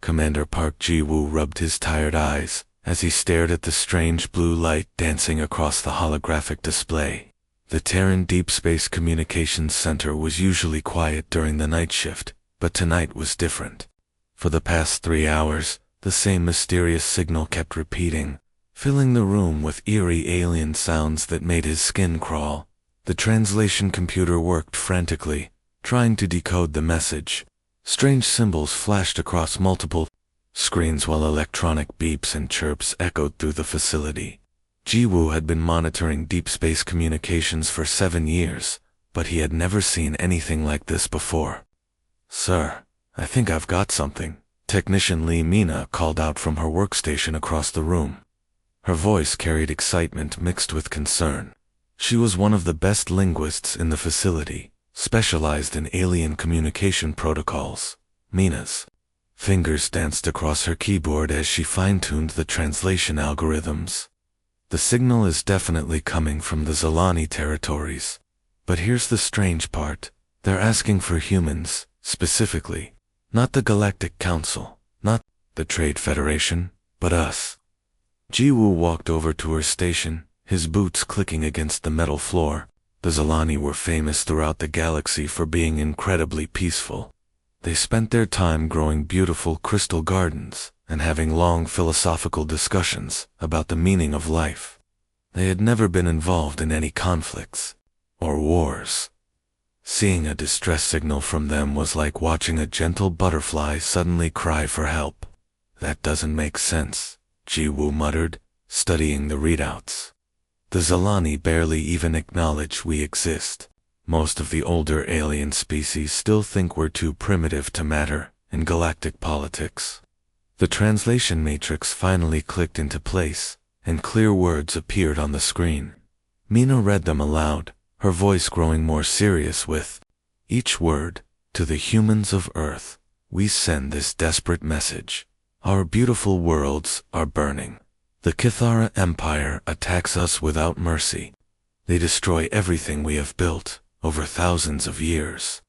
Commander Park Ji-woo rubbed his tired eyes as he stared at the strange blue light dancing across the holographic display. The Terran Deep Space Communications Center was usually quiet during the night shift, but tonight was different. For the past 3 hours, the same mysterious signal kept repeating, filling the room with eerie alien sounds that made his skin crawl. The translation computer worked frantically, trying to decode the message. Strange symbols flashed across multiple screens while electronic beeps and chirps echoed through the facility. Ji-woo had been monitoring deep space communications for 7 years, but he had never seen anything like this before. "Sir, I think I've got something," Technician Lee Mina called out from her workstation across the room. Her voice carried excitement mixed with concern. She was one of the best linguists in the facility, specialized in alien communication protocols. Mina's fingers danced across her keyboard as she fine-tuned the translation algorithms. "The signal is definitely coming from the Zalani territories. But here's the strange part. They're asking for humans, specifically. Not the Galactic Council, not the Trade Federation, but us." Ji-woo walked over to her station, his boots clicking against the metal floor. The Zalani were famous throughout the galaxy for being incredibly peaceful. They spent their time growing beautiful crystal gardens and having long philosophical discussions about the meaning of life. They had never been involved in any conflicts or wars. Seeing a distress signal from them was like watching a gentle butterfly suddenly cry for help. "That doesn't make sense," Ji-woo muttered, studying the readouts. "The Zalani barely even acknowledge we exist. Most of the older alien species still think we're too primitive to matter in galactic politics." The translation matrix finally clicked into place, and clear words appeared on the screen. Mina read them aloud, her voice growing more serious with each word. "To the humans of Earth, we send this desperate message. Our beautiful worlds are burning. The Kithara Empire attacks us without mercy. They destroy everything we have built over thousands of years.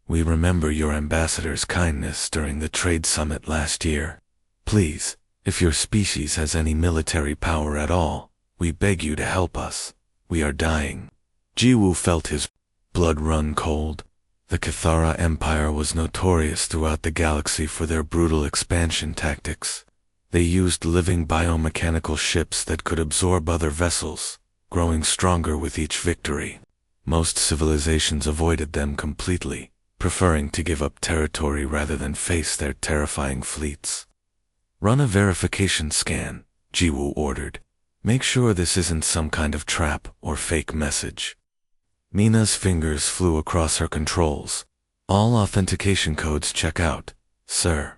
We remember your ambassador's kindness during the trade summit last year. Please, if your species has any military power at all, we beg you to help us. We are dying." Ji-woo felt his blood run cold. The Kithara Empire was notorious throughout the galaxy for their brutal expansion tactics. They used living biomechanical ships that could absorb other vessels, growing stronger with each victory. Most civilizations avoided them completely, preferring to give up territory rather than face their terrifying fleets. "Run a verification scan," Ji-woo ordered. "Make sure this isn't some kind of trap or fake message." Mina's fingers flew across her controls. "All authentication codes check out, sir.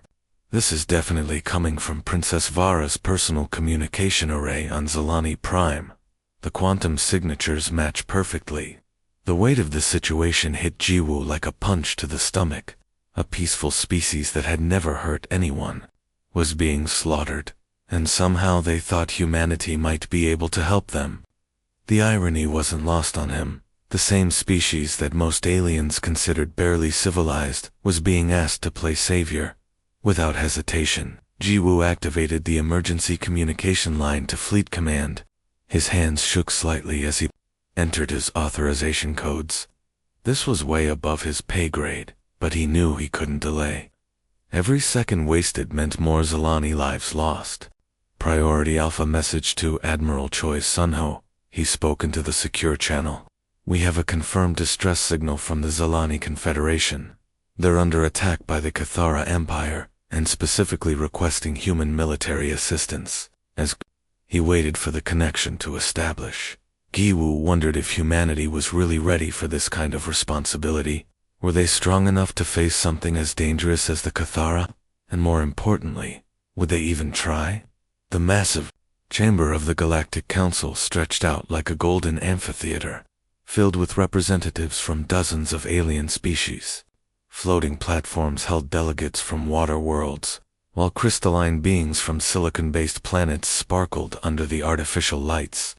This is definitely coming from Princess Vara's personal communication array on Zalani Prime. The quantum signatures match perfectly." The weight of the situation hit Ji-woo like a punch to the stomach. A peaceful species that had never hurt anyone was being slaughtered, and somehow they thought humanity might be able to help them. The irony wasn't lost on him. The same species that most aliens considered barely civilized was being asked to play savior. Without hesitation, Ji-woo activated the emergency communication line to Fleet Command. His hands shook slightly as he entered his authorization codes. This was way above his pay grade, but he knew he couldn't delay. Every second wasted meant more Zalani lives lost. "Priority Alpha message to Admiral Choi Sunho," he spoke into the secure channel. "We have a confirmed distress signal from the Zalani Confederation. They're under attack by the Kithara Empire, and specifically requesting human military assistance." As he waited for the connection to establish, Ji-woo wondered if humanity was really ready for this kind of responsibility. Were they strong enough to face something as dangerous as the Kithara? And more importantly, would they even try? The massive chamber of the Galactic Council stretched out like a golden amphitheater, filled with representatives from dozens of alien species. Floating platforms held delegates from water worlds, while crystalline beings from silicon-based planets sparkled under the artificial lights.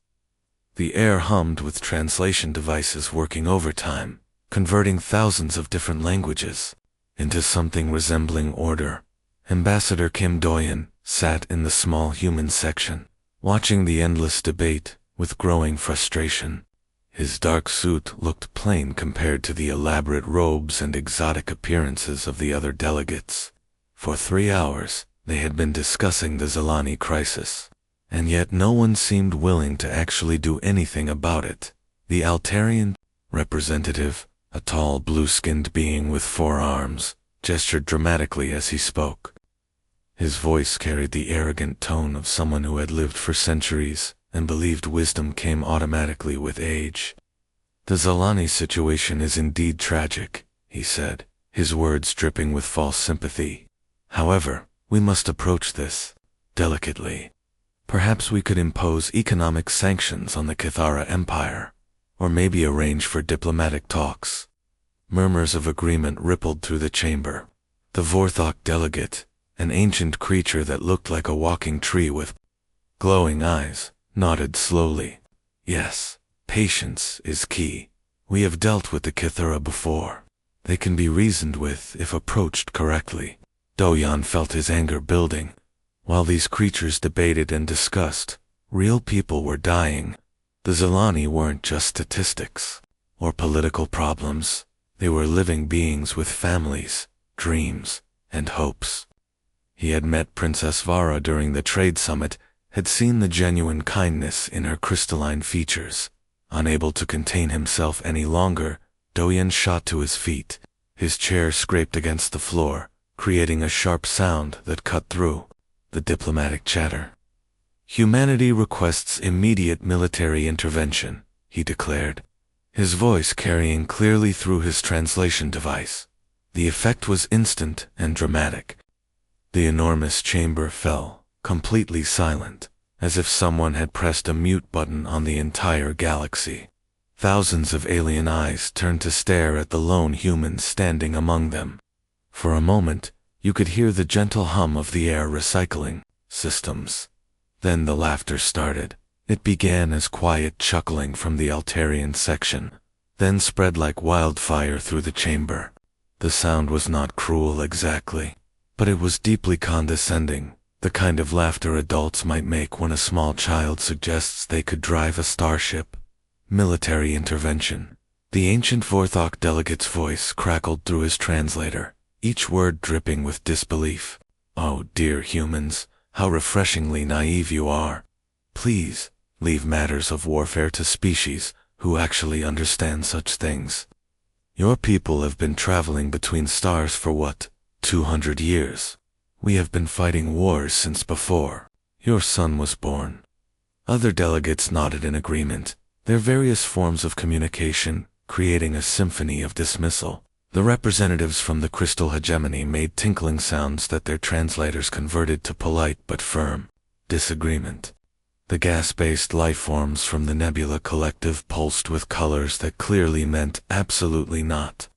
The air hummed with translation devices working overtime, converting thousands of different languages into something resembling order Ambassador Kim Doyen sat in the small human section, watching the endless debate with growing frustration. His dark suit looked plain compared to the elaborate robes and exotic appearances of the other delegates. For 3 hours, they had been discussing the Zalani crisis, and yet no one seemed willing to actually do anything about it. The Altarian representative, a tall blue-skinned being with 4 arms, gestured dramatically as he spoke. His voice carried the arrogant tone of someone who had lived for centuries and believed wisdom came automatically with age. "The Zalani situation is indeed tragic," he said, his words dripping with false sympathy. "However, we must approach this delicately. Perhaps we could impose economic sanctions on the Cathara Empire, or maybe arrange for diplomatic talks." Murmurs of agreement rippled through the chamber. The Vorthok delegate, an ancient creature that looked like a walking tree with glowing eyes, nodded slowly. "Yes, patience is key. We have dealt with the Cathara before. They can be reasoned with if approached correctly." Doyan felt his anger building. While these creatures debated and discussed, real people were dying. The Zalani weren't just statistics or political problems. They were living beings with families, dreams, and hopes. He had met Princess Vara during the trade summit, had seen the genuine kindness in her crystalline features. Unable to contain himself any longer, Doyan shot to his feet. His chair scraped against the floor, creating a sharp sound that cut through the diplomatic chatter. "Humanity requests immediate military intervention," he declared, his voice carrying clearly through his translation device. The effect was instant and dramatic. The enormous chamber fell, completely silent, as if someone had pressed a mute button on the entire galaxy. Thousands of alien eyes turned to stare at the lone human standing among them. For a moment, you could hear the gentle hum of the air recycling systems. Then the laughter started. It began as quiet chuckling from the Altarian section, then spread like wildfire through the chamber. The sound was not cruel exactly, but it was deeply condescending, the kind of laughter adults might make when a small child suggests they could drive a starship. "Military intervention." The ancient Vorthok delegate's voice crackled through his translator, each word dripping with disbelief. "Oh dear humans, how refreshingly naive you are. Please, leave matters of warfare to species who actually understand such things. Your people have been traveling between stars for what, 200 years? We have been fighting wars since before your son was born." Other delegates nodded in agreement, their various forms of communication creating a symphony of dismissal. The representatives from the crystal hegemony made tinkling sounds that their translators converted to polite but firm disagreement. The gas-based lifeforms from the Nebula Collective pulsed with colors that clearly meant absolutely not.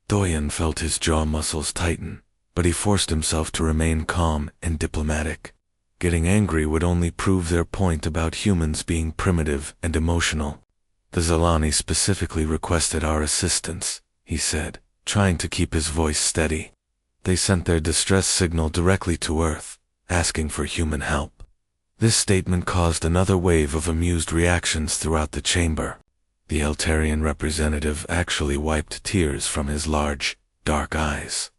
Doyan felt his jaw muscles tighten, but he forced himself to remain calm and diplomatic. Getting angry would only prove their point about humans being primitive and emotional. "The Zalani specifically requested our assistance," he said, trying to keep his voice steady. "They sent their distress signal directly to Earth, asking for human help." This statement caused another wave of amused reactions throughout the chamber. The Altarian representative actually wiped tears from his large, dark eyes.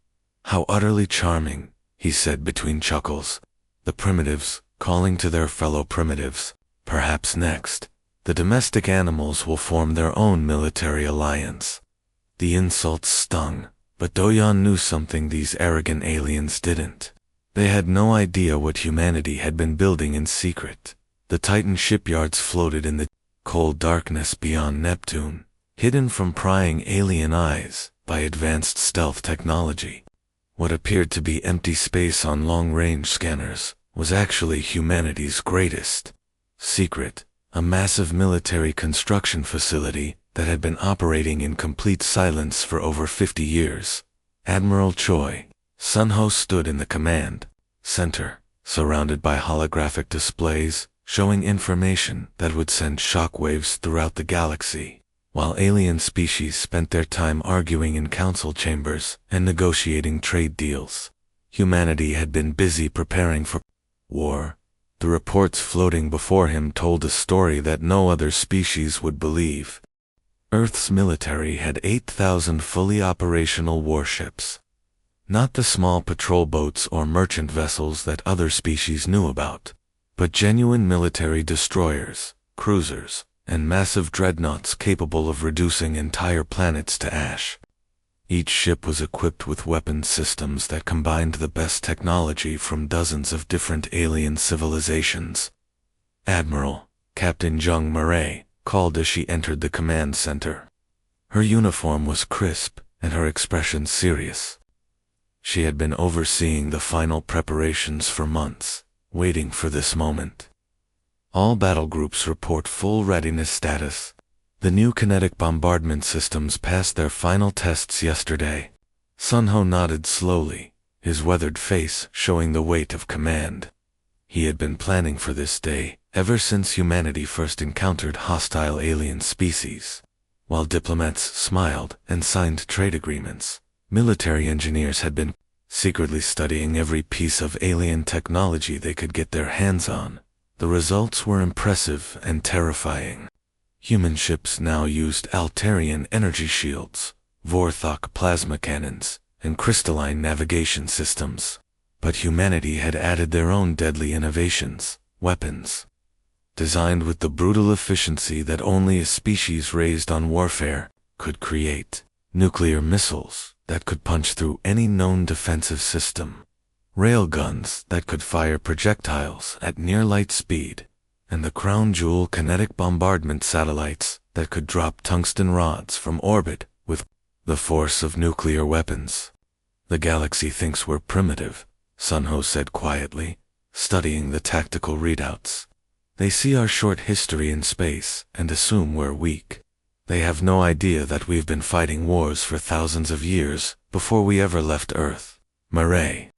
"How utterly charming," he said between chuckles. "The primitives, calling to their fellow primitives. Perhaps next, the domestic animals will form their own military alliance." The insults stung, but Doyan knew something these arrogant aliens didn't. They had no idea what humanity had been building in secret. The Titan shipyards floated in the cold darkness beyond Neptune, hidden from prying alien eyes by advanced stealth technology. What appeared to be empty space on long-range scanners was actually humanity's greatest secret, a massive military construction facility that had been operating in complete silence for over 50 years. Admiral Choi Sunho stood in the command center, surrounded by holographic displays showing information that would send shockwaves throughout the galaxy, while alien species spent their time arguing in council chambers and negotiating trade deals. Humanity had been busy preparing for war. The reports floating before him told a story that no other species would believe. Earth's military had 8,000 fully operational warships. Not the small patrol boats or merchant vessels that other species knew about, but genuine military destroyers, cruisers, and massive dreadnoughts capable of reducing entire planets to ash. Each ship was equipped with weapons systems that combined the best technology from dozens of different alien civilizations. Admiral, Captain Jung Murray, called as she entered the command center. Her uniform was crisp, and her expression serious. She had been overseeing the final preparations for months, waiting for this moment. All battle groups report full readiness status. The new kinetic bombardment systems passed their final tests yesterday. Sun Ho nodded slowly, his weathered face showing the weight of command. He had been planning for this day ever since humanity first encountered hostile alien species. While diplomats smiled and signed trade agreements, military engineers had been secretly studying every piece of alien technology they could get their hands on. The results were impressive and terrifying. Human ships now used Altarian energy shields, Vorthok plasma cannons, and crystalline navigation systems. But humanity had added their own deadly innovations, weapons. Designed with the brutal efficiency that only a species raised on warfare could create. Nuclear missiles that could punch through any known defensive system. Railguns that could fire projectiles at near light speed. And the crown jewel kinetic bombardment satellites that could drop tungsten rods from orbit with the force of nuclear weapons. The galaxy thinks we're primitive, Sun Ho said quietly, studying the tactical readouts. They see our short history in space and assume we're weak. They have no idea that we've been fighting wars for thousands of years before we ever left Earth. Murray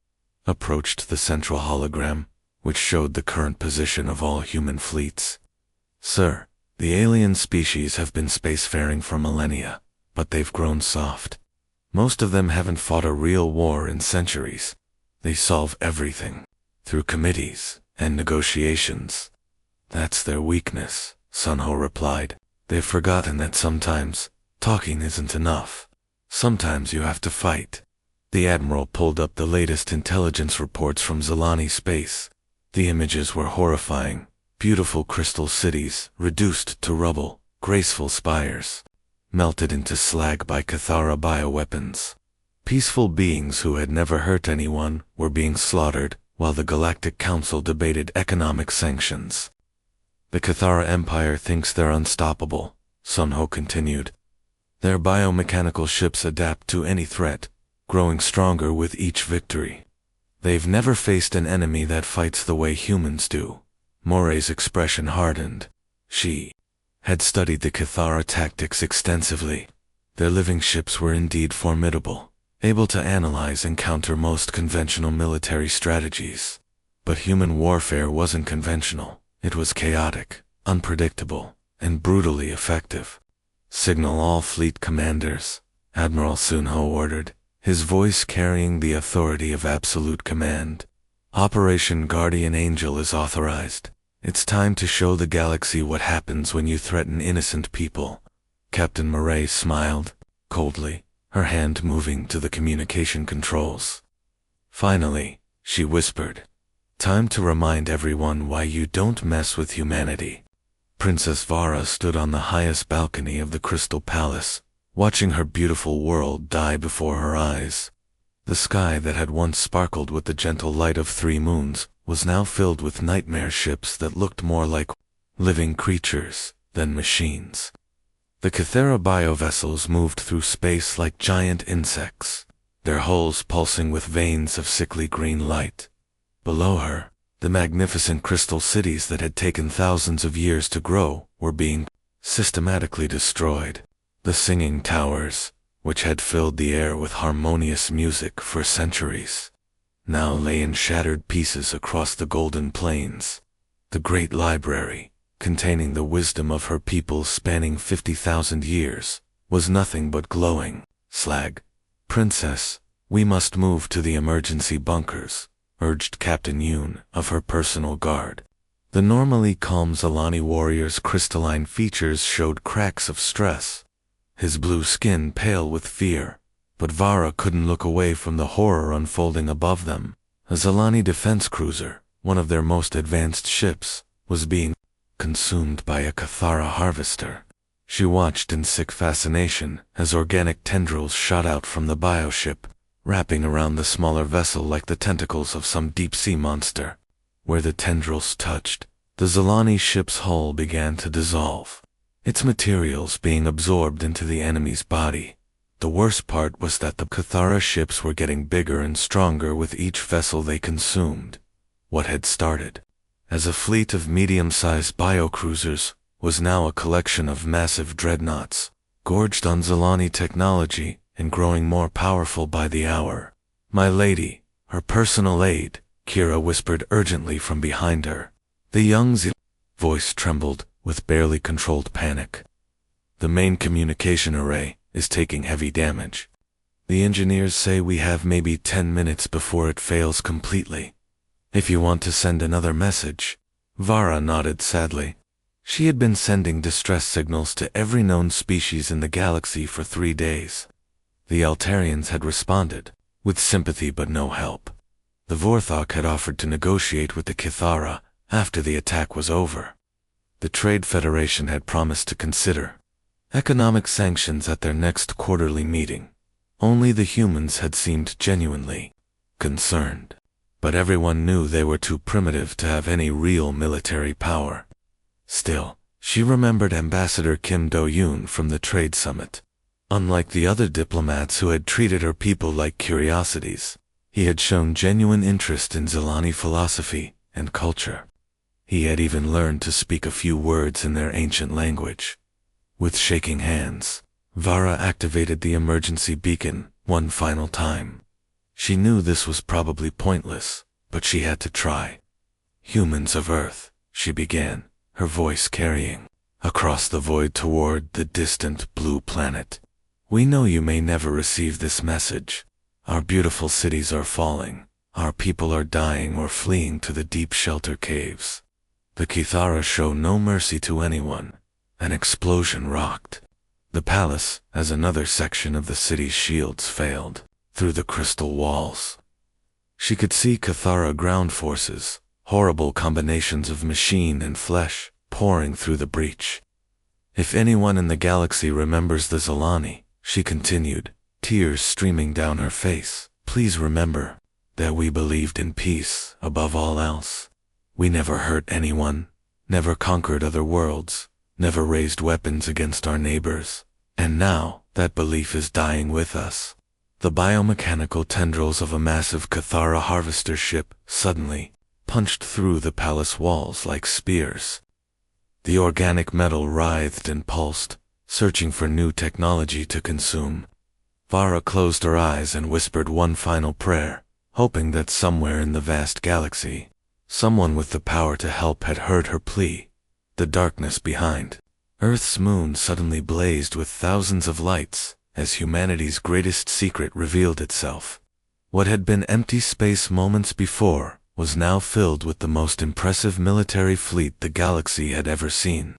approached the central hologram, which showed the current position of all human fleets. Sir, the alien species have been spacefaring for millennia, but they've grown soft. Most of them haven't fought a real war in centuries. They solve everything through committees and negotiations. That's their weakness, Sun Ho replied. They've forgotten that sometimes talking isn't enough. Sometimes you have to fight. The Admiral pulled up the latest intelligence reports from Zilani space. The images were horrifying. Beautiful crystal cities, reduced to rubble, graceful spires, melted into slag by Cathara bioweapons. Peaceful beings who had never hurt anyone were being slaughtered, while the Galactic Council debated economic sanctions. The Cathara Empire thinks they're unstoppable, Sun Ho continued. Their biomechanical ships adapt to any threat, growing stronger with each victory. They've never faced an enemy that fights the way humans do. Moray's expression hardened. She had studied the Cathara tactics extensively. Their living ships were indeed formidable, able to analyze and counter most conventional military strategies. But human warfare wasn't conventional. It was chaotic, unpredictable, and brutally effective. Signal all fleet commanders, Admiral Sun Ho ordered, his voice carrying the authority of absolute command. Operation Guardian Angel is authorized. It's time to show the galaxy what happens when you threaten innocent people. Captain Murray smiled, coldly, her hand moving to the communication controls. Finally, she whispered, "Time to remind everyone why you don't mess with humanity." Princess Vara stood on the highest balcony of the Crystal Palace, watching her beautiful world die before her eyes. The sky that had once sparkled with the gentle light of 3 moons was now filled with nightmare ships that looked more like living creatures than machines. The Cathara biovessels moved through space like giant insects, their hulls pulsing with veins of sickly green light. Below her, the magnificent crystal cities that had taken thousands of years to grow were being systematically destroyed. The singing towers, which had filled the air with harmonious music for centuries, now lay in shattered pieces across the golden plains. The great library, containing the wisdom of her people spanning 50,000 years, was nothing but glowing slag. "Princess, "We must move to the emergency bunkers," urged Captain Yoon of her personal guard. The normally calm Zilani warrior's crystalline features showed cracks of stress, his blue skin pale with fear, but Vara couldn't look away from the horror unfolding above them. A Zilani defense cruiser, one of their most advanced ships, was being consumed by a Cathara harvester. She watched in sick fascination as organic tendrils shot out from the bioship, wrapping around the smaller vessel like the tentacles of some deep-sea monster. Where the tendrils touched, the Zilani ship's hull began to dissolve, its materials being absorbed into the enemy's body. The worst part was that the Cathara ships were getting bigger and stronger with each vessel they consumed. What had started as a fleet of medium-sized biocruisers was now a collection of massive dreadnoughts, gorged on Zilani technology and growing more powerful by the hour. "My lady," her personal aide, Kira whispered urgently from behind her. The young voice trembled with barely controlled panic. "The main communication array is taking heavy damage. The engineers say we have maybe 10 minutes before it fails completely. If you want to send another message." Vara nodded sadly. She had been sending distress signals to every known species in the galaxy for 3 days. The Altarians had responded, with sympathy but no help. The Vorthok had offered to negotiate with the Cathara after the attack was over. The Trade Federation had promised to consider economic sanctions at their next quarterly meeting. Only the humans had seemed genuinely concerned, but everyone knew they were too primitive to have any real military power. Still, she remembered Ambassador Kim Do-yoon from the Trade Summit. Unlike the other diplomats who had treated her people like curiosities, he had shown genuine interest in Zilani philosophy and culture. He had even learned to speak a few words in their ancient language. With shaking hands, Vara activated the emergency beacon one final time. She knew this was probably pointless, but she had to try. "Humans of Earth," she began, her voice carrying across the void toward the distant blue planet. "We know you may never receive this message. Our beautiful cities are falling. Our people are dying or fleeing to the deep shelter caves. The Cathara show no mercy to anyone." An explosion rocked the palace as another section of the city's shields failed through the crystal walls. She could see Cathara ground forces, horrible combinations of machine and flesh, pouring through the breach. "If anyone in the galaxy remembers the Zilani," she continued, tears streaming down her face, "please remember that we believed in peace above all else. We never hurt anyone, never conquered other worlds, never raised weapons against our neighbors, and now that belief is dying with us." The biomechanical tendrils of a massive Cathara harvester ship suddenly punched through the palace walls like spears. The organic metal writhed and pulsed, searching for new technology to consume. Vara closed her eyes and whispered one final prayer, hoping that somewhere in the vast galaxy, someone with the power to help had heard her plea. The darkness behind Earth's moon suddenly blazed with thousands of lights as humanity's greatest secret revealed itself. What had been empty space moments before was now filled with the most impressive military fleet the galaxy had ever seen,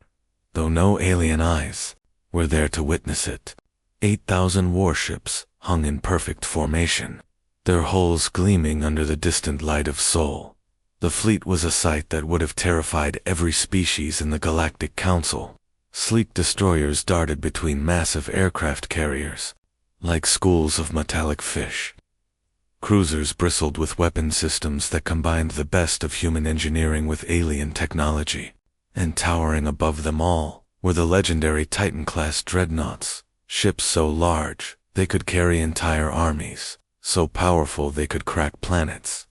though no alien eyes were there to witness it. 8,000 warships hung in perfect formation, their hulls gleaming under the distant light of Sol. The fleet was a sight that would have terrified every species in the Galactic Council. Sleek destroyers darted between massive aircraft carriers, like schools of metallic fish. Cruisers bristled with weapon systems that combined the best of human engineering with alien technology. And towering above them all were the legendary Titan-class dreadnoughts, ships so large they could carry entire armies, so powerful they could crack planets.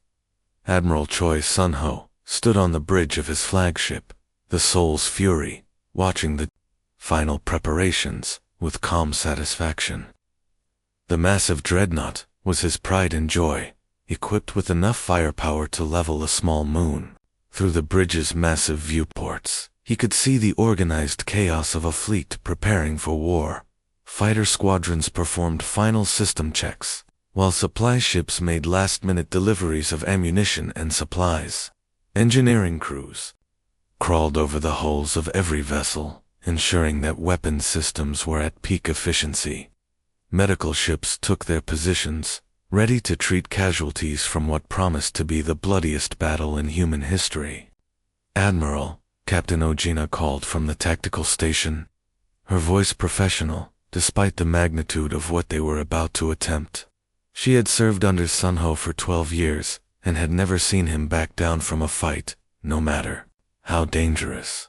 Admiral Choi Sun-ho stood on the bridge of his flagship, the Soul's Fury, watching the final preparations with calm satisfaction. The massive dreadnought was his pride and joy, equipped with enough firepower to level a small moon. Through the bridge's massive viewports, he could see the organized chaos of a fleet preparing for war. Fighter squadrons performed final system checks, while supply ships made last-minute deliveries of ammunition and supplies. Engineering crews crawled over the hulls of every vessel, ensuring that weapon systems were at peak efficiency. Medical ships took their positions, ready to treat casualties from what promised to be the bloodiest battle in human history. "Admiral," Captain Ojina called from the tactical station, her voice professional, despite the magnitude of what they were about to attempt. She had served under Sunho for 12 years, and had never seen him back down from a fight, no matter how dangerous.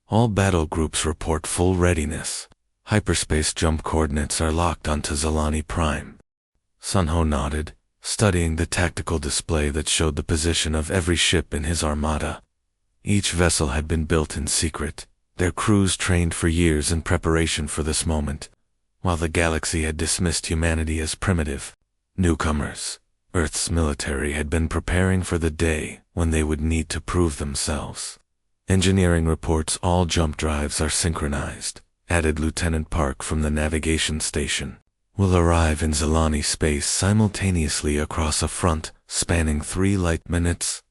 "All battle groups report full readiness. Hyperspace jump coordinates are locked onto Zalani Prime." Sunho nodded, studying the tactical display that showed the position of every ship in his armada. Each vessel had been built in secret, their crews trained for years in preparation for this moment. While the galaxy had dismissed humanity as primitive newcomers, Earth's military had been preparing for the day when they would need to prove themselves. "Engineering reports all jump drives are synchronized," added Lieutenant Park from the navigation station. "Will arrive in Zalani space simultaneously across a front spanning 3 light minutes."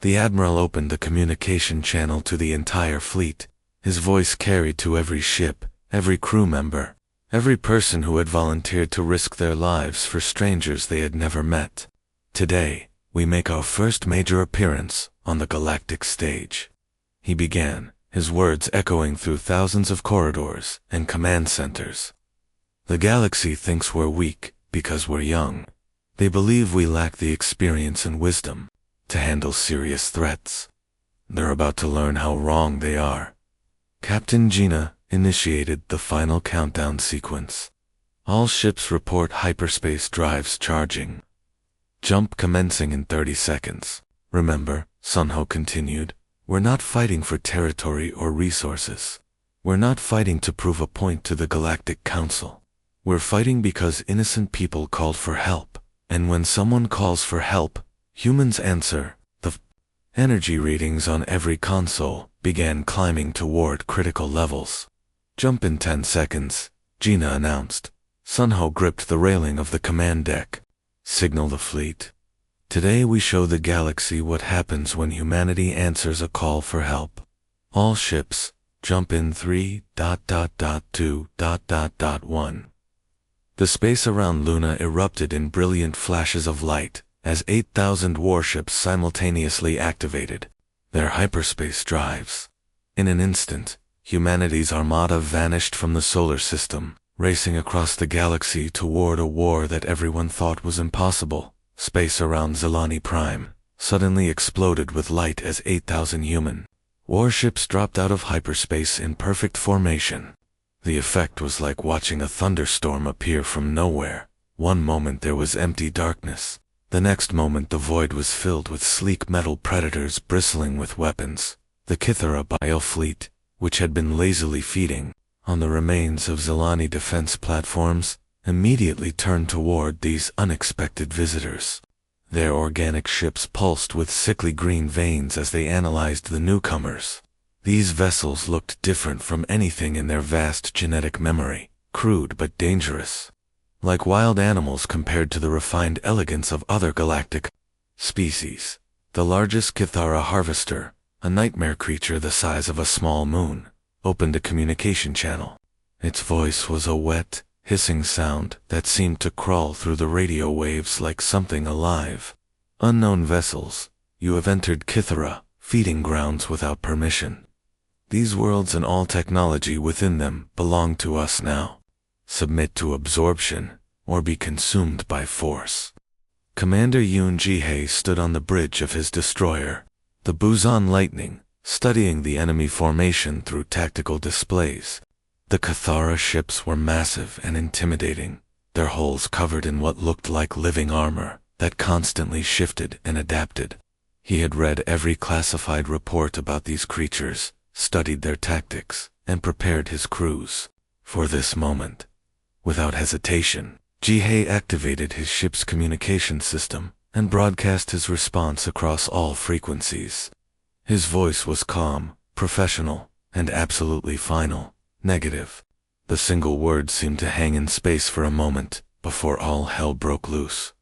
The Admiral opened the communication channel to the entire fleet, his voice carried to every ship, every crew member, every person who had volunteered to risk their lives for strangers they had never met. "Today, we make our first major appearance on the galactic stage," he began, his words echoing through thousands of corridors and command centers. "The galaxy thinks we're weak because we're young. They believe we lack the experience and wisdom to handle serious threats. They're about to learn how wrong they are." Captain Gina initiated the final countdown sequence. "All ships report hyperspace drives charging. Jump commencing in 30 seconds. Remember," Sunho continued, "we're not fighting for territory or resources. We're not fighting to prove a point to the Galactic Council. We're fighting because innocent people called for help, and when someone calls for help, humans answer." The energy readings on every console began climbing toward critical levels. "Jump in 10 seconds, Gina announced. Sunho gripped the railing of the command deck. "Signal the fleet. Today we show the galaxy what happens when humanity answers a call for help. All ships, jump in 3.2.1. The space around Luna erupted in brilliant flashes of light as 8,000 warships simultaneously activated their hyperspace drives. In an instant, humanity's armada vanished from the solar system, racing across the galaxy toward a war that everyone thought was impossible. Space around Zalani Prime suddenly exploded with light as 8,000 human warships dropped out of hyperspace in perfect formation. The effect was like watching a thunderstorm appear from nowhere. One moment there was empty darkness. The next moment the void was filled with sleek metal predators bristling with weapons. The Kithara biofleet, which had been lazily feeding on the remains of Zalani defense platforms, immediately turned toward these unexpected visitors. Their organic ships pulsed with sickly green veins as they analyzed the newcomers. These vessels looked different from anything in their vast genetic memory, crude but dangerous. Like wild animals compared to the refined elegance of other galactic species. The largest Kithara harvester, a nightmare creature the size of a small moon, opened a communication channel. Its voice was a wet, hissing sound that seemed to crawl through the radio waves like something alive. "Unknown vessels, you have entered Kithara, feeding grounds without permission. These worlds and all technology within them belong to us now. Submit to absorption, or be consumed by force." Commander Yoon Jihei stood on the bridge of his destroyer, the Busan Lightning, studying the enemy formation through tactical displays. The Kithara ships were massive and intimidating, their hulls covered in what looked like living armor that constantly shifted and adapted. He had read every classified report about these creatures, studied their tactics, and prepared his crews for this moment. Without hesitation, Jihei activated his ship's communication system and broadcast his response across all frequencies. His voice was calm, professional, and absolutely final. Negative. The single word seemed to hang in space for a moment, before all hell broke loose.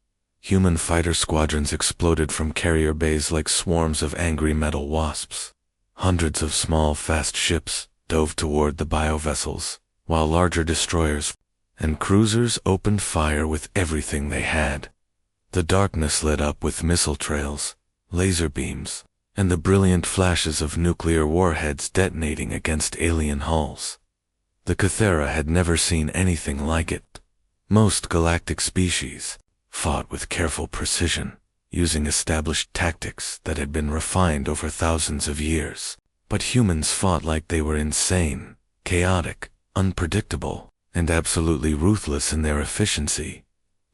Human fighter squadrons exploded from carrier bays like swarms of angry metal wasps. Hundreds of small, fast ships dove toward the biovessels, while larger destroyers and cruisers opened fire with everything they had. The darkness lit up with missile trails, laser beams, and the brilliant flashes of nuclear warheads detonating against alien hulls. The Cathara had never seen anything like it. Most galactic species fought with careful precision, using established tactics that had been refined over thousands of years. But humans fought like they were insane, chaotic, unpredictable, and absolutely ruthless in their efficiency.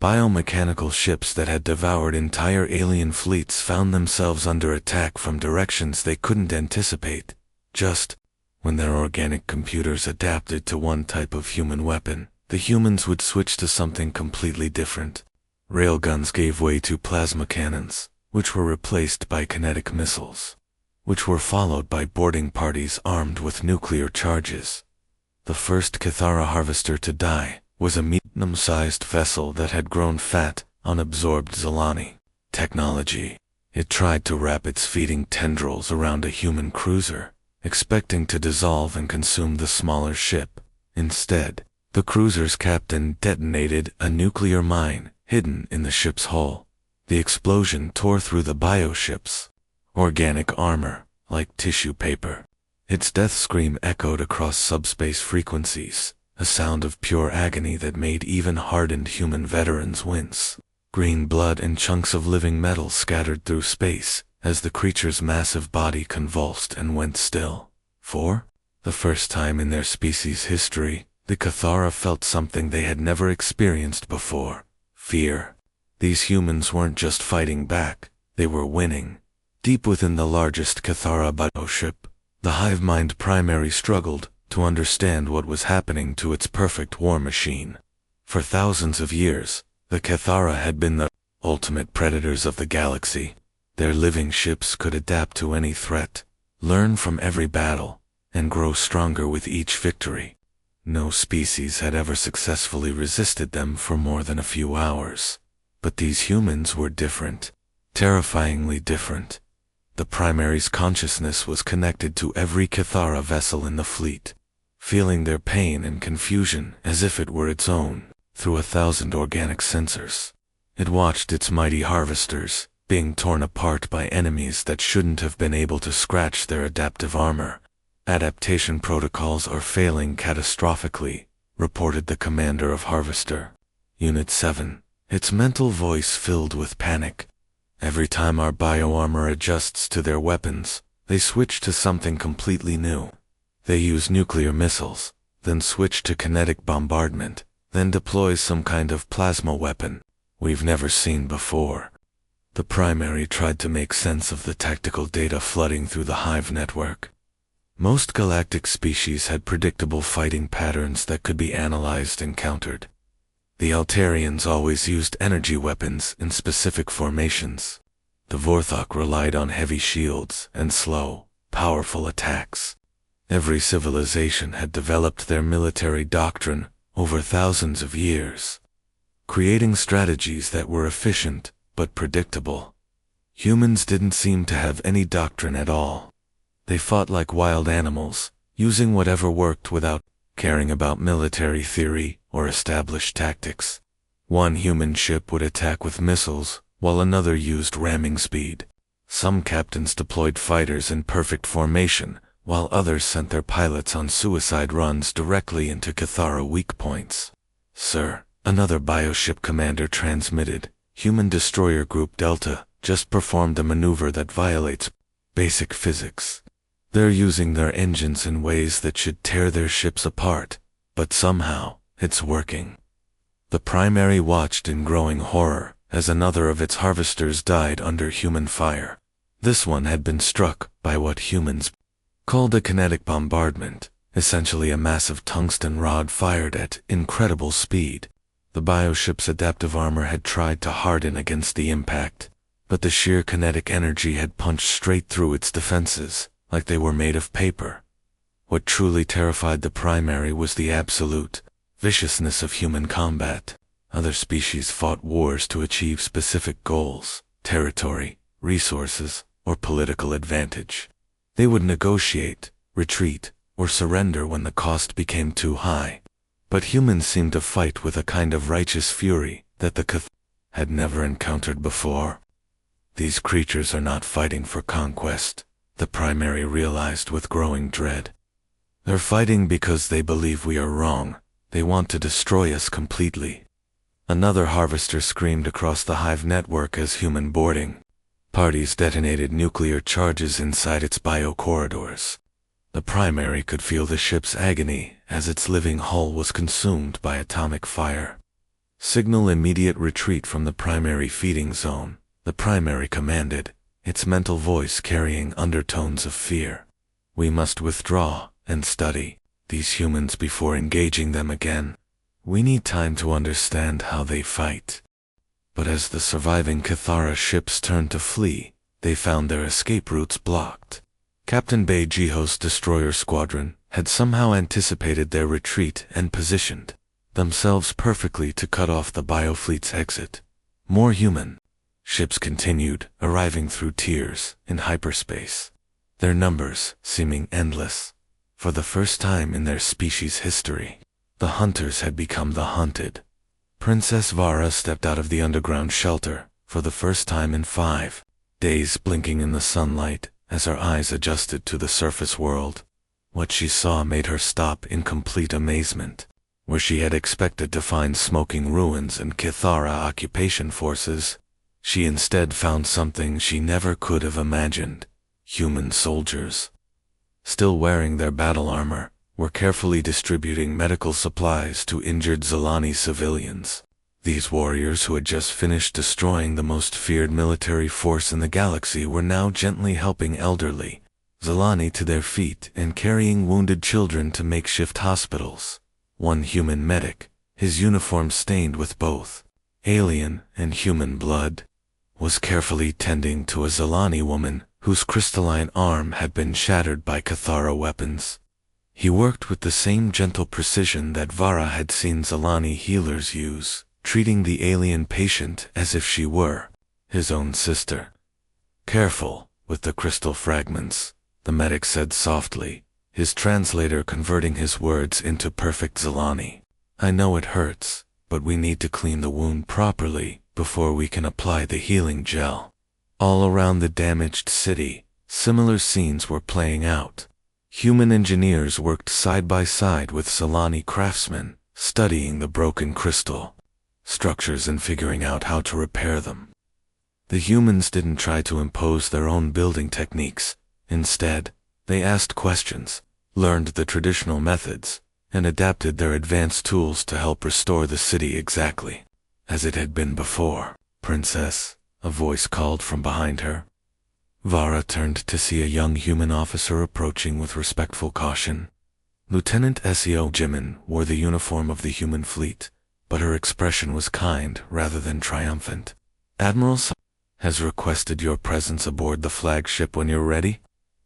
Biomechanical ships that had devoured entire alien fleets found themselves under attack from directions they couldn't anticipate. Just when their organic computers adapted to one type of human weapon, the humans would switch to something completely different. Railguns gave way to plasma cannons, which were replaced by kinetic missiles, which were followed by boarding parties armed with nuclear charges. The first Cathara harvester to die was a medium-sized vessel that had grown fat on absorbed Zolani technology. It tried to wrap its feeding tendrils around a human cruiser, expecting to dissolve and consume the smaller ship. Instead, the cruiser's captain detonated a nuclear mine hidden in the ship's hull. The explosion tore through the bioship's organic armor like tissue paper. Its death scream echoed across subspace frequencies, a sound of pure agony that made even hardened human veterans wince. Green blood and chunks of living metal scattered through space as the creature's massive body convulsed and went still. For the first time in their species' history, the Cathara felt something they had never experienced before: fear. These humans weren't just fighting back, they were winning. Deep within the largest Cathara bioship, the hive mind primary struggled to understand what was happening to its perfect war machine. For thousands of years, the Cathara had been the ultimate predators of the galaxy. Their living ships could adapt to any threat, learn from every battle, and grow stronger with each victory. No species had ever successfully resisted them for more than a few hours. But these humans were different, terrifyingly different. The primary's consciousness was connected to every Cathara vessel in the fleet, feeling their pain and confusion as if it were its own, through 1,000 organic sensors. It watched its mighty harvesters being torn apart by enemies that shouldn't have been able to scratch their adaptive armor. Adaptation protocols are failing catastrophically, reported the commander of Harvester Unit 7, its mental voice filled with panic. Every time our bioarmor adjusts to their weapons, they switch to something completely new. They use nuclear missiles, then switch to kinetic bombardment, then deploy some kind of plasma weapon we've never seen before. The primary tried to make sense of the tactical data flooding through the hive network. Most galactic species had predictable fighting patterns that could be analyzed and countered. The Altarians always used energy weapons in specific formations. The Vorthok relied on heavy shields and slow, powerful attacks. Every civilization had developed their military doctrine over thousands of years, creating strategies that were efficient but predictable. Humans didn't seem to have any doctrine at all. They fought like wild animals, using whatever worked without caring about military theory or established tactics. One human ship would attack with missiles, while another used ramming speed. Some captains deployed fighters in perfect formation, while others sent their pilots on suicide runs directly into Cathara weak points. "Sir," another bioship commander transmitted, "Human Destroyer Group Delta just performed a maneuver that violates basic physics. They're using their engines in ways that should tear their ships apart, but somehow, it's working." The primary watched in growing horror as another of its harvesters died under human fire. This one had been struck by what humans called a kinetic bombardment, essentially a massive tungsten rod fired at incredible speed. The bioship's adaptive armor had tried to harden against the impact, but the sheer kinetic energy had punched straight through its defenses, like they were made of paper. What truly terrified the primary was the absolute viciousness of human combat. Other species fought wars to achieve specific goals, territory, resources, or political advantage. They would negotiate, retreat, or surrender when the cost became too high. But humans seemed to fight with a kind of righteous fury that the Cathars had never encountered before. These creatures are not fighting for conquest, the primary realized with growing dread. They're fighting because they believe we are wrong. They want to destroy us completely. Another harvester screamed across the hive network as human boarding parties detonated nuclear charges inside its bio-corridors. The primary could feel the ship's agony as its living hull was consumed by atomic fire. Signal immediate retreat from the primary feeding zone, the primary commanded, its mental voice carrying undertones of fear. We must withdraw and study these humans before engaging them again. We need time to understand how they fight. But as the surviving Cathara ships turned to flee, they found their escape routes blocked. Captain Beijiho's destroyer squadron had somehow anticipated their retreat and positioned themselves perfectly to cut off the biofleet's exit. More human ships continued, arriving through tiers in hyperspace, their numbers seeming endless. For the first time in their species' history, the hunters had become the hunted. Princess Vara stepped out of the underground shelter for the first time in 5 days, blinking in the sunlight as her eyes adjusted to the surface world. What she saw made her stop in complete amazement. Where she had expected to find smoking ruins and Cathara occupation forces, she instead found something she never could have imagined: human soldiers. Still wearing their battle armor, were carefully distributing medical supplies to injured Zilani civilians. These warriors who had just finished destroying the most feared military force in the galaxy were now gently helping elderly Zilani to their feet and carrying wounded children to makeshift hospitals. One human medic, his uniform stained with both alien and human blood, was carefully tending to a Zilani woman whose crystalline arm had been shattered by Cathara weapons. He worked with the same gentle precision that Vara had seen Zilani healers use, treating the alien patient as if she were his own sister. "Careful with the crystal fragments," the medic said softly, his translator converting his words into perfect Zilani. "I know it hurts, but we need to clean the wound properly before we can apply the healing gel." All around the damaged city, similar scenes were playing out. Human engineers worked side by side with Zilani craftsmen, studying the broken crystal structures and figuring out how to repair them. The humans didn't try to impose their own building techniques. Instead, they asked questions, learned the traditional methods, and adapted their advanced tools to help restore the city exactly as it had been before. "Princess," a voice called from behind her. Vara turned to see a young human officer approaching with respectful caution. Lieutenant Seo Jimin wore the uniform of the human fleet, but her expression was kind rather than triumphant. "Admiral has requested your presence aboard the flagship when you're ready."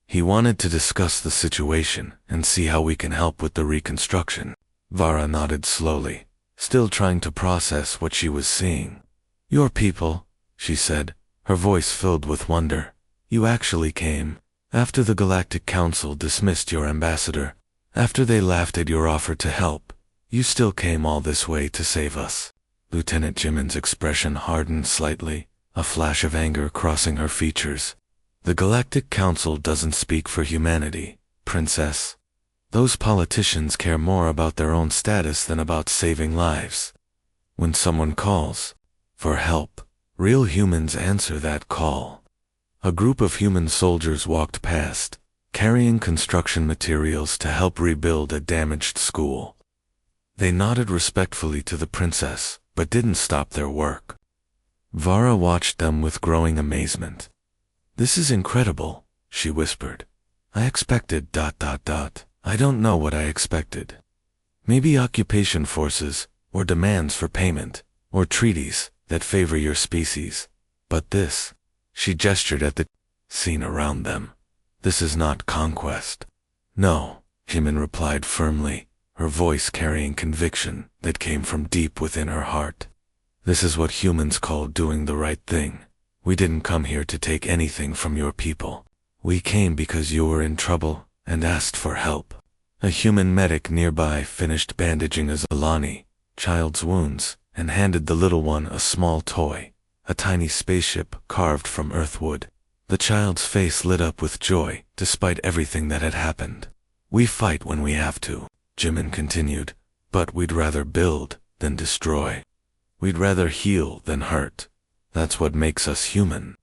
He wanted to discuss the situation and see how we can help with the reconstruction. Vara nodded slowly, still trying to process what she was seeing. "Your people," she said, her voice filled with wonder. "You actually came. After the Galactic Council dismissed your ambassador, after they laughed at your offer to help, you still came all this way to save us." Lieutenant Jimin's expression hardened slightly, a flash of anger crossing her features. "The Galactic Council doesn't speak for humanity, Princess. Those politicians care more about their own status than about saving lives. When someone calls for help, real humans answer that call." A group of human soldiers walked past, carrying construction materials to help rebuild a damaged school. They nodded respectfully to the princess, but didn't stop their work. Vara watched them with growing amazement. "This is incredible," she whispered. "I expected ... I don't know what I expected. Maybe occupation forces, or demands for payment, or treaties that favor your species. But this," she gestured at the scene around them, "this is not conquest." "No," Jimin replied firmly, her voice carrying conviction that came from deep within her heart. This is what humans call doing the right thing. We didn't come here to take anything from your people. We came because you were in trouble and asked for help." A human medic nearby finished bandaging Azalani child's wounds and handed the little one a small toy, a tiny spaceship carved from earthwood. The child's face lit up with joy, despite everything that had happened. "We fight when we have to," Jimin continued, "but we'd rather build than destroy. We'd rather heal than hurt. That's what makes us human."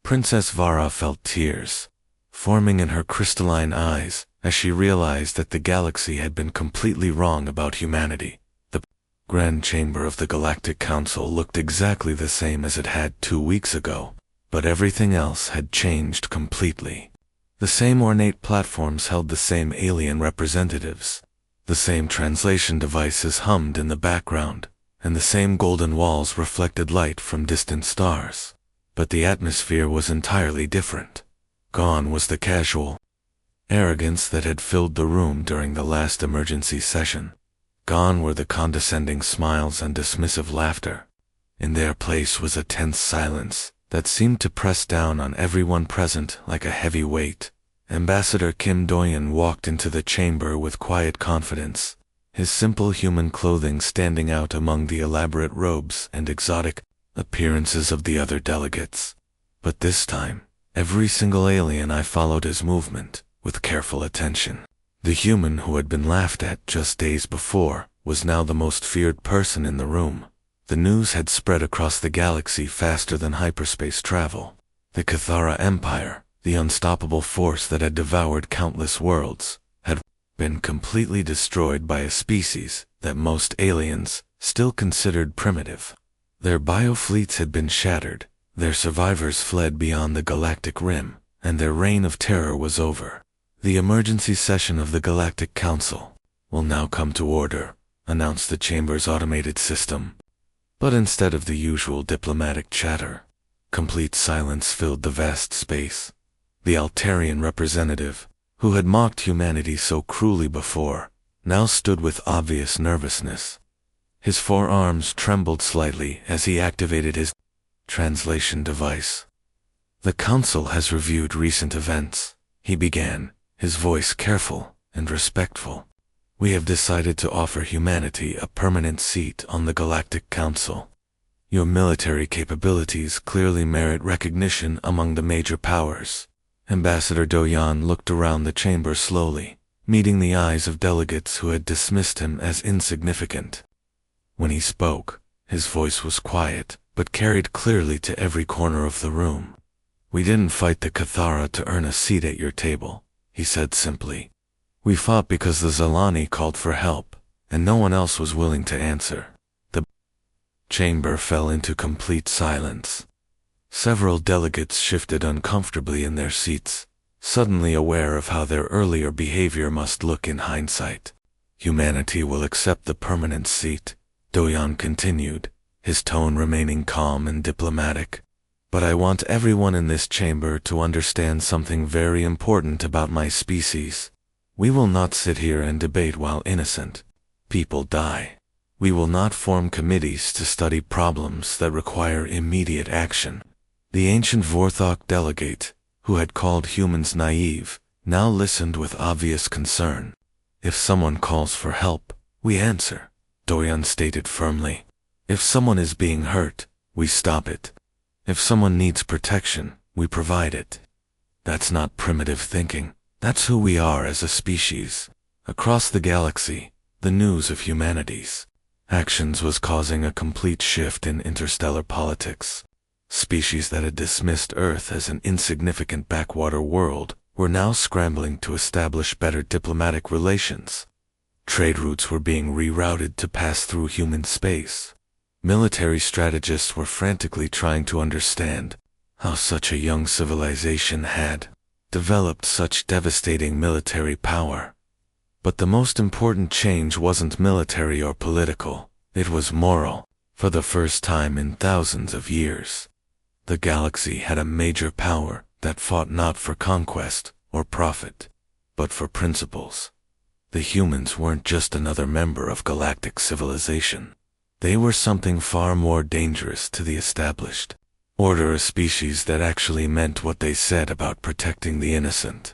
Princess Vara felt tears forming in her crystalline eyes as she realized that the galaxy had been completely wrong about humanity. The Grand Chamber of the Galactic Council looked exactly the same as it had 2 weeks ago, but everything else had changed completely. The same ornate platforms held the same alien representatives. The same translation devices hummed in the background, and the same golden walls reflected light from distant stars. But the atmosphere was entirely different. Gone was the casual arrogance that had filled the room during the last emergency session. Gone were the condescending smiles and dismissive laughter. In their place was a tense silence that seemed to press down on everyone present like a heavy weight. Ambassador Kim Doyen walked into the chamber with quiet confidence, his simple human clothing standing out among the elaborate robes and exotic appearances of the other delegates. But this time, every single alien eye followed his movement with careful attention. The human who had been laughed at just days before was now the most feared person in the room. The news had spread across the galaxy faster than hyperspace travel. The Cathara Empire, the unstoppable force that had devoured countless worlds, had been completely destroyed by a species that most aliens still considered primitive. Their biofleets had been shattered, their survivors fled beyond the galactic rim, and their reign of terror was over. "The emergency session of the Galactic Council will now come to order," announced the chamber's automated system. But instead of the usual diplomatic chatter, complete silence filled the vast space. The Altarian representative, who had mocked humanity so cruelly before, now stood with obvious nervousness. His forearms trembled slightly as he activated his translation device. "The Council has reviewed recent events," he began, his voice careful and respectful. "We have decided to offer humanity a permanent seat on the Galactic Council. Your military capabilities clearly merit recognition among the major powers." Ambassador Doyan looked around the chamber slowly, meeting the eyes of delegates who had dismissed him as insignificant. When he spoke, his voice was quiet, but carried clearly to every corner of the room. "We didn't fight the Cathara to earn a seat at your table," he said simply. "We fought because the Zalani called for help, and no one else was willing to answer." The chamber fell into complete silence. Several delegates shifted uncomfortably in their seats, suddenly aware of how their earlier behavior must look in hindsight. "Humanity will accept the permanent seat," Doyan continued, his tone remaining calm and diplomatic. "But I want everyone in this chamber to understand something very important about my species. We will not sit here and debate while innocent people die. We will not form committees to study problems that require immediate action." The ancient Vorthok delegate, who had called humans naive, now listened with obvious concern. "If someone calls for help, we answer," Doyan stated firmly. "If someone is being hurt, we stop it. If someone needs protection, we provide it. That's not primitive thinking. That's who we are as a species." Across the galaxy, the news of humanity's actions was causing a complete shift in interstellar politics. Species that had dismissed Earth as an insignificant backwater world were now scrambling to establish better diplomatic relations. Trade routes were being rerouted to pass through human space. Military strategists were frantically trying to understand how such a young civilization had developed such devastating military power. But the most important change wasn't military or political, it was moral. For the first time in thousands of years, the galaxy had a major power that fought not for conquest or profit, but for principles. The humans weren't just another member of galactic civilization. They were something far more dangerous to the established order, a species that actually meant what they said about protecting the innocent.